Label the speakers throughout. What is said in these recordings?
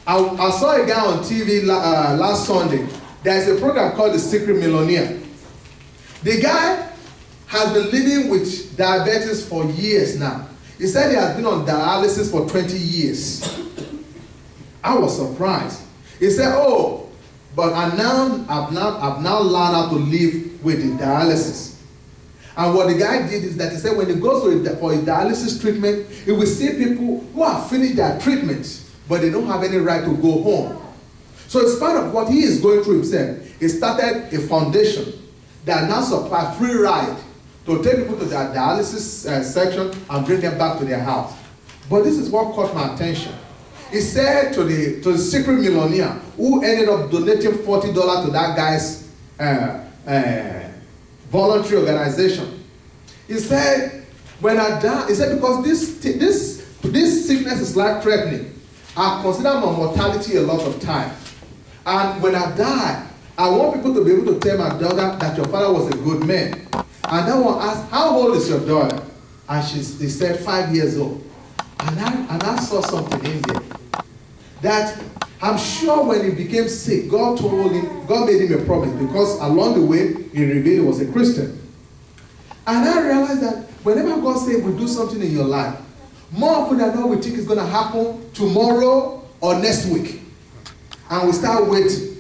Speaker 1: I saw a guy on TV last Sunday. There's a program called The Secret Millionaire. The guy has been living with diabetes for years now. He said he has been on dialysis for 20 years. I was surprised. He said, oh, but I've now learned how to live with the dialysis. And what the guy did is that he said when he goes for a dialysis treatment, he will see people who have finished their treatment, but they don't have any right to go home. So as part of what he is going through himself, he started a foundation that now supplies free ride to take people to their dialysis section and bring them back to their house. But this is what caught my attention. He said to the secret millionaire who ended up donating $40 to that guy's voluntary organization. He said, when I die, he said, because this sickness is life-threatening, I consider my mortality a lot of time. And when I die, I want people to be able to tell my daughter that your father was a good man. And that one asked, how old is your daughter? And they said 5 years old. And I saw something in there. That I'm sure when he became sick, God made him a promise, because along the way, he revealed he was a Christian. And I realized that whenever God says we do something in your life, more often than not we think it's going to happen tomorrow or next week. And we start waiting.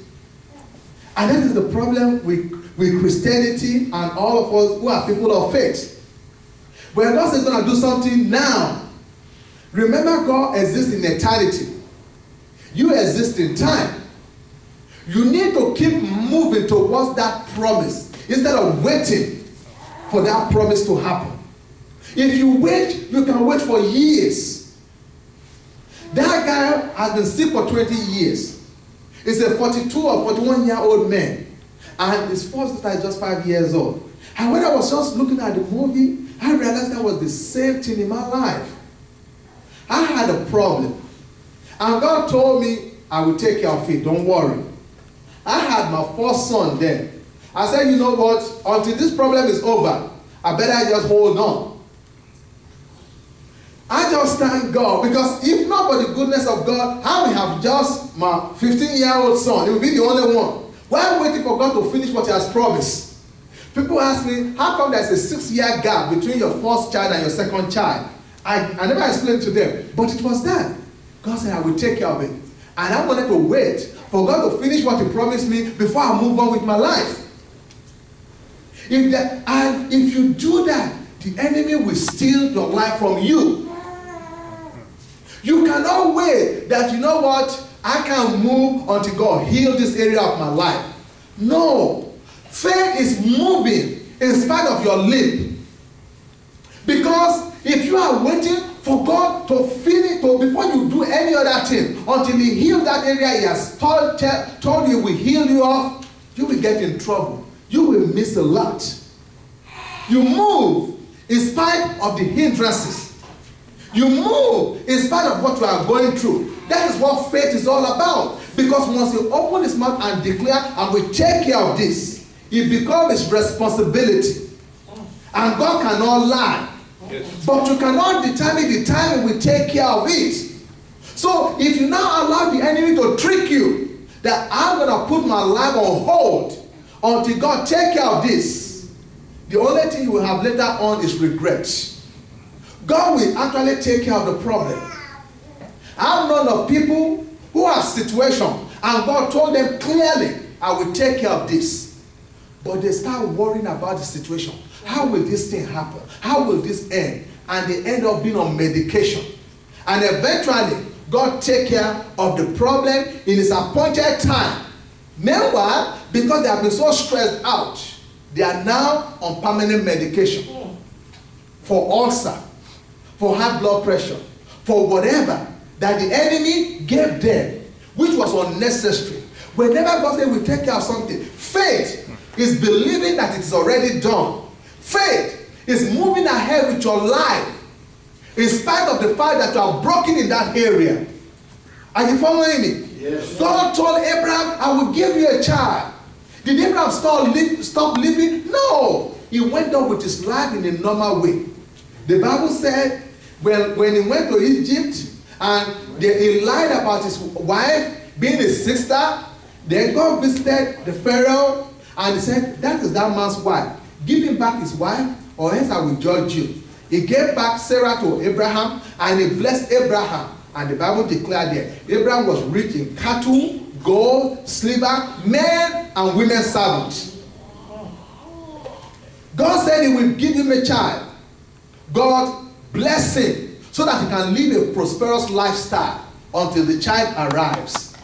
Speaker 1: And that is the problem with Christianity and all of us who are people of faith. When God says he's going to do something now, remember God exists in eternity. You exist in time. You need to keep moving towards that promise instead of waiting for that promise to happen. If you wait, you can wait for years. That guy has been sick for 20 years. He's a 42 or 41-year-old man. And his first daughter is just 5 years old. And when I was just looking at the movie, I realized that was the same thing in my life. I had a problem. And God told me, I will take care of it, don't worry. I had my first son then. I said, you know what, until this problem is over, I better just hold on. I just thank God, because if not for the goodness of God, I will have just my 15-year-old son. He will be the only one. While waiting for God to finish what he has promised. People ask me, how come there's a 6-year gap between your first child and your second child? I never explained to them, but it was that. God said, I will take care of it. And I wanted to wait for God to finish what he promised me before I move on with my life. If you do that, the enemy will steal your life from you. You cannot wait that, you know what, I can move until God heal this area of my life. No. Faith is moving in spite of your limp. Because if you are waiting for God to finish, before you do any other thing, until he heals that area he has told you will heal you off, you will get in trouble. You will miss a lot. You move in spite of the hindrances. You move in spite of what you are going through. That is what faith is all about. Because once you open his mouth and declare, and we take care of this, it becomes his responsibility. And God cannot lie. Yes. But you cannot determine the time he will take care of it. So if you now allow the enemy to trick you, that I'm going to put my life on hold until God take care of this, the only thing you will have later on is regret. God will actually take care of the problem. I've known of people who have situations and God told them clearly, I will take care of this. But they start worrying about the situation. How will this thing happen? How will this end? And they end up being on medication. And eventually, God take care of the problem in his appointed time. Meanwhile, because they have been so stressed out, they are now on permanent medication for ulcer, for high blood pressure, for whatever that the enemy gave them, which was unnecessary. Whenever God says we take care of something, faith is believing that it is already done. Faith is moving ahead with your life in spite of the fact that you are broken in that area. Are you following me? Yes. God told Abraham, I will give you a child. Did Abraham stop living? No. He went on with his life in a normal way. The Bible said when he went to Egypt And he lied about his wife being his sister. Then God visited the Pharaoh and he said, that is that man's wife. Give him back his wife or else I will judge you. He gave back Sarah to Abraham and he blessed Abraham. And the Bible declared there, Abraham was rich in cattle, gold, silver, men and women servants. God said he will give him a child. God bless him so that he can live a prosperous lifestyle until the child arrives.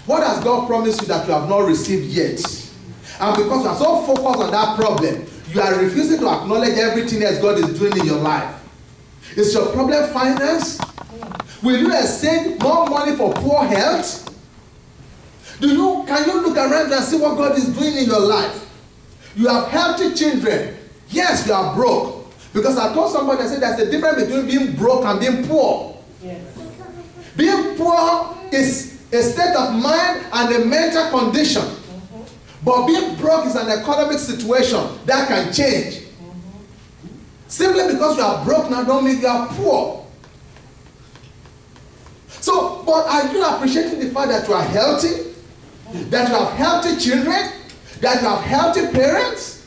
Speaker 1: What has God promised you that you have not received yet? And because you are so focused on that problem, you are refusing to acknowledge everything else God is doing in your life. Is your problem finance? Will you exchange more money for poor health? Can you look around and see what God is doing in your life? You have healthy children. Yes, you are broke. Because I told somebody, I said there's a difference between being broke and being poor. Yes. Being poor is a state of mind and a mental condition. But being broke is an economic situation that can change. Simply because you are broke now don't mean you are poor. So, but are you appreciating the fact that you are healthy? That you have healthy children? That you have healthy parents?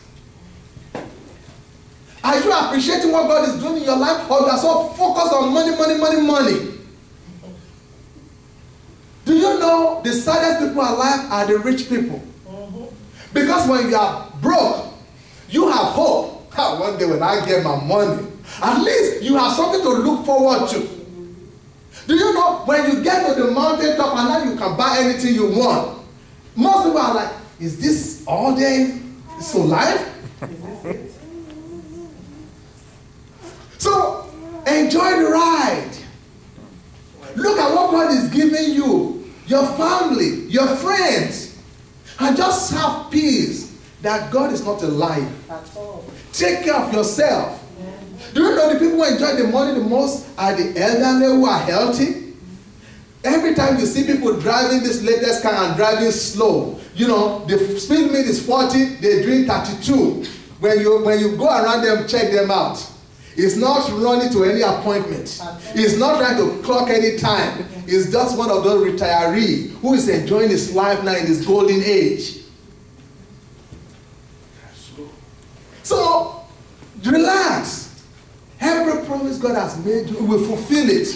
Speaker 1: Are you appreciating what God is doing in your life? Or you are so focused on money, money, money, money? Do you know the saddest people alive are the rich people? Because when you are broke, you have hope. One day when I get my money, at least you have something to look forward to. Do you know when you get to the mountain top and now you can buy anything you want? Most people are like, is this all day? Is this life? So enjoy the ride. Look at what God is giving you, your family, your friends. And just have peace that God is not a liar. Take care of yourself. Do you know the people who enjoy the money the most are the elderly who are healthy? Every time you see people driving this latest car and driving slow, you know, the speed limit is 40, they drink 32. When you go around them, check them out. It's not running to any appointment. It's not trying to clock any time. It's just one of those retirees who is enjoying his life now in his golden age. So, relax. Every promise God has made you, will fulfill it.